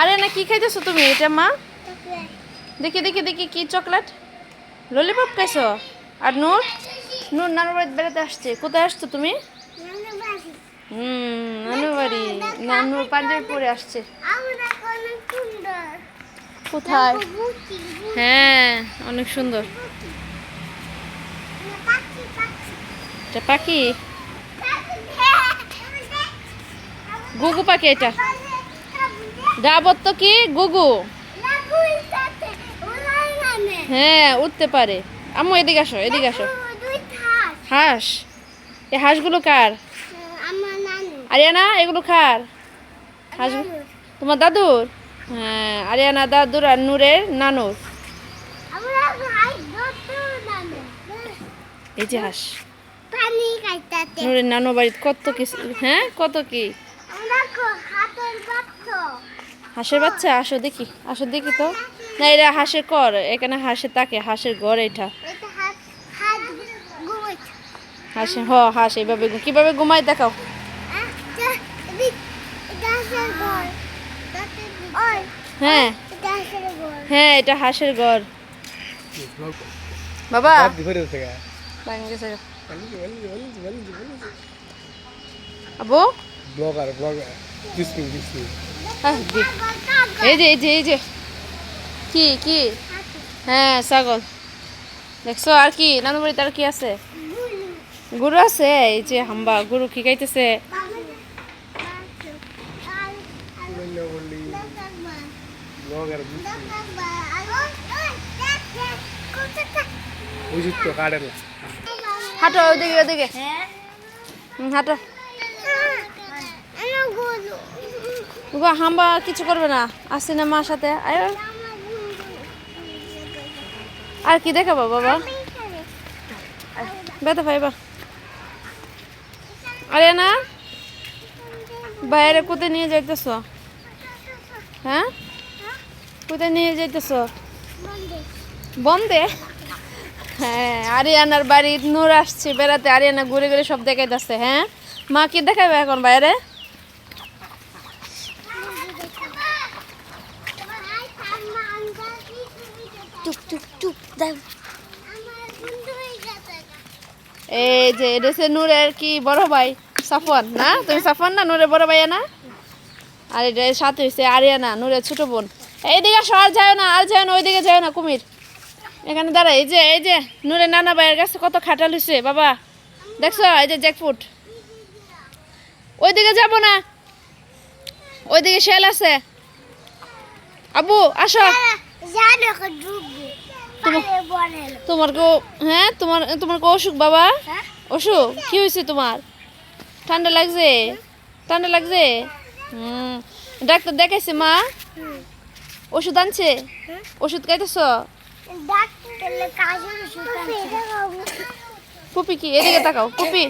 আরে না কি খাইতেছো তুমি এটা মা? দেখি দেখি দেখি কি চকলেট ললিপপ খাইছো? আর নূর নূর নানুর বাড়িতে বেড়াতে আসছে। কোথায় আসছো তুমি? নানুর বাড়ি। নানুর পাঞ্জাবি পরে আসছে। কোথায়? হ্যাঁ অনেক সুন্দর। এটা পাখি? গুগু পাখি এটা। ডাবত তো কি গুগু? হ্যাঁ উঠতে পারে। আম্মু এদিকে আসো এদিকে আসো। হাঁস? এই হাঁসগুলো কার? আরিয়ানা এগুলো কার হাঁস? তোমার দাদুর? হ্যাঁ আরিয়ানা দাদুর আর নূরের নানুর। এই যে হাঁস নূরের নানু বাড়িতে কত কিছু। হ্যাঁ কত কি হাঁসের বাচ্চা। আসো দেখি আসো দেখি তো। না এটা হাঁসের কর। এখানে হাঁসের তাকে হাঁসের ঘর এটা। হাঁস হাঁস এইভাবে কিভাবে ঘুমায় দেখাও। হ্যাঁ হ্যাঁ এটা হাঁসের ঘর বাবা। আবু এই যে এই যে এই যে কি কি? হ্যাঁ ছাগল দেখছো। আর কি নানু বাড়িতে আর কি আছে? গরু আছে। এই যে হাম্বা গরু কি খাইতেছে? হাঁটো ওদিকে ওদিকে হাঁটো। হাম্বা কিছু করবে না। আসি না মার সাথে। আর কি দেখাবো বাবা? ব্যথা পাইবা। আরে না বাইরে কোথায় নিয়ে যাইতেছ? হ্যাঁ কোথায় নিয়ে যাইতেছ? বন্ধে? হ্যাঁ আরিয়ানার বাড়ি নূর আসছে বেড়াতে। আরিয়ানা ঘুরে ঘুরে সব দেখাইতেছে। হ্যাঁ মা কি দেখাবে এখন বাইরে? এই যে এটা হচ্ছে নূরের কি বড় ভাই সাফওয়ান না? তুমি সাফওয়ান না নূরের বড় ভাইয়া না? আর এটা সাথে হয়েছে আরিয়ানা নূরের ছোট বোন। এইদিকে আসো। আর যায় না আর যায় না ওইদিকে যায় না কুমির। এখানে দাঁড়া। এই যে নূরের নানা ভাইয়ের কাছে কত খাটাল হয়েছে বাবা দেখছো? এই যে জ্যাকফ্রুট। ওইদিকে যাব না ওইদিকে শেল আছে। আবু আসো। তোমার কো হ্যাঁ তোমার তোমার কো অসুখ বাবা? অসুখ কি হয়েছে তোমার? ঠান্ডা লাগছে? ঠান্ডা লাগছে? ডাক্তার দেখাইছে মা? ওষুধ আনছে? ওষুধ খাইতেছ? ফুপি কি এদিকে তাকাও। ফুপি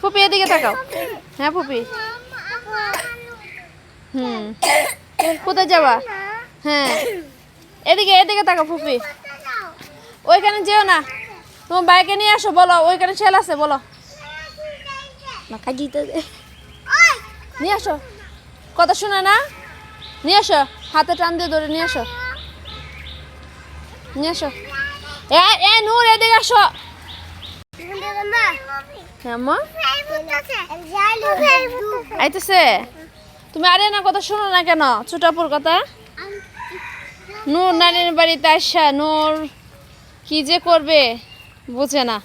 ফুপি এদিকে তাকাও। হ্যাঁ ফুপি কোথায় যাবা? হ্যাঁ এদিকে এদিকে তাকাও ফুপি। ওইখানে যেও না। তোমার বাইকে নিয়ে আসো। বলো ওইখানে ছেল আছে বলো। নিয়ে আসো। কথা শুনে না? নিয়ে আসো। হাতে টান দিয়ে ধরে নিয়ে আসো। নিয়ে আসো। এ নূর এদিকে আসো। আইতেছে। তুমি আরে না কথা শোনো না কেন? ছোটাপুর কথা। নূর নানির বাড়িতে আসা নূর কি যে করবে বুঝে না।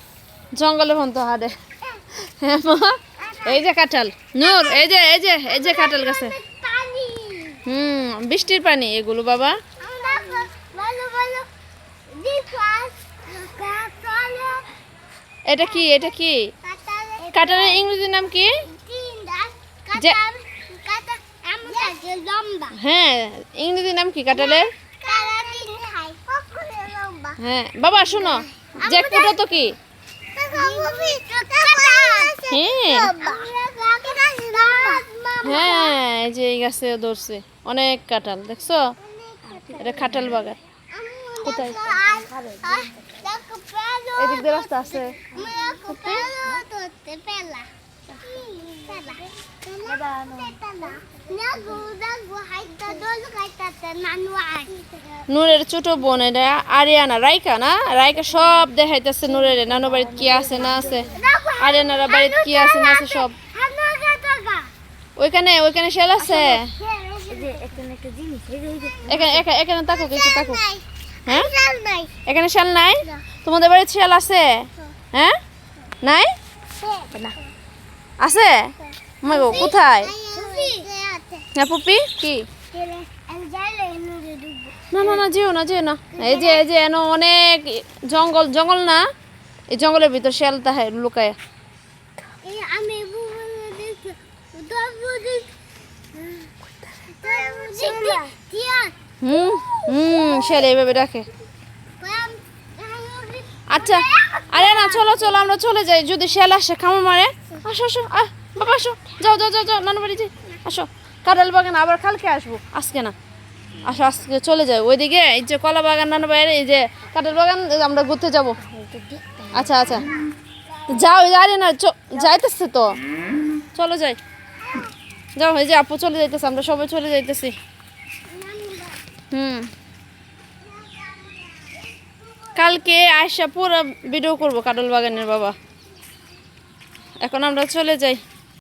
জঙ্গলে ফোন তো হারে। হ্যাঁ মা এই যে কাঁঠাল নূর এই যে এই যে এই যে কাঁঠাল গাছে। বৃষ্টির পানি এগুলো বাবা। এটা কি এটা কি? কাঁঠালের ইংরেজি নাম কি? হ্যাঁ ইংরেজি নাম কি কাঁঠালের? হ্যাঁ বাবা শোনো জ্যাকফ্রুট তো কি? হ্যাঁ এই যে এই গাছে ধরছে অনেক কাঁঠাল দেখছো? এটা কাঁঠাল বাগান। কোথায়? এদিক দিয়ে রাস্তা আছে। নূরের ছোট বোন এটা আরিয়ানা, রাইকা না, রাইকা সব দেখাইতেছে নূরের নানু বাড়িতে কি আছে না আছে, আরিয়ানার বাড়িতে কি আছে না আছে সব। ওইখানে ওইখানে শেল আছে, এখানে এখানে তাকুক, একটু তাকুক। হ্যাঁ এখানে শেল নাই, তোমাদের বাড়িতে শেল আছে? হ্যাঁ নাই, আছে মাগো কোথায়? হ্যাঁ পুপি কি? না না না যেও না যেও না, এই যে এনো অনেক জঙ্গল জঙ্গল না, এই জঙ্গলের ভিতর শেল তাহে লুকায়। শেল এইভাবে রাখে। আচ্ছা আরে না চলো চলো আমরা চলে যাই, যদি শেল আসে খামো মারে। আসো আসো বাবা আসো, যাও যাও যাও যাও নানু বাড়ি যাই, আসো। কাঁঠাল বাগান আবার কালকে আসবো, আজকে না। আসো আজকে চলে যাই ওইদিকে, এই যে কলা বাগান নানু বাড়ির, এই যে কাঁঠাল বাগান, আমরা ঘুরতে যাব। আচ্ছা আচ্ছা যাও, আরে না যাইতেছে তো, চলো যাই, যাও। এই যে আপু চলে যাইতেছে, আমরা সবাই চলে যাইতেছি। কালকে আয়সা পুরো ভিডিও করবো কাঁঠাল বাগানের বাবা। এখন আমরা চলে যাই।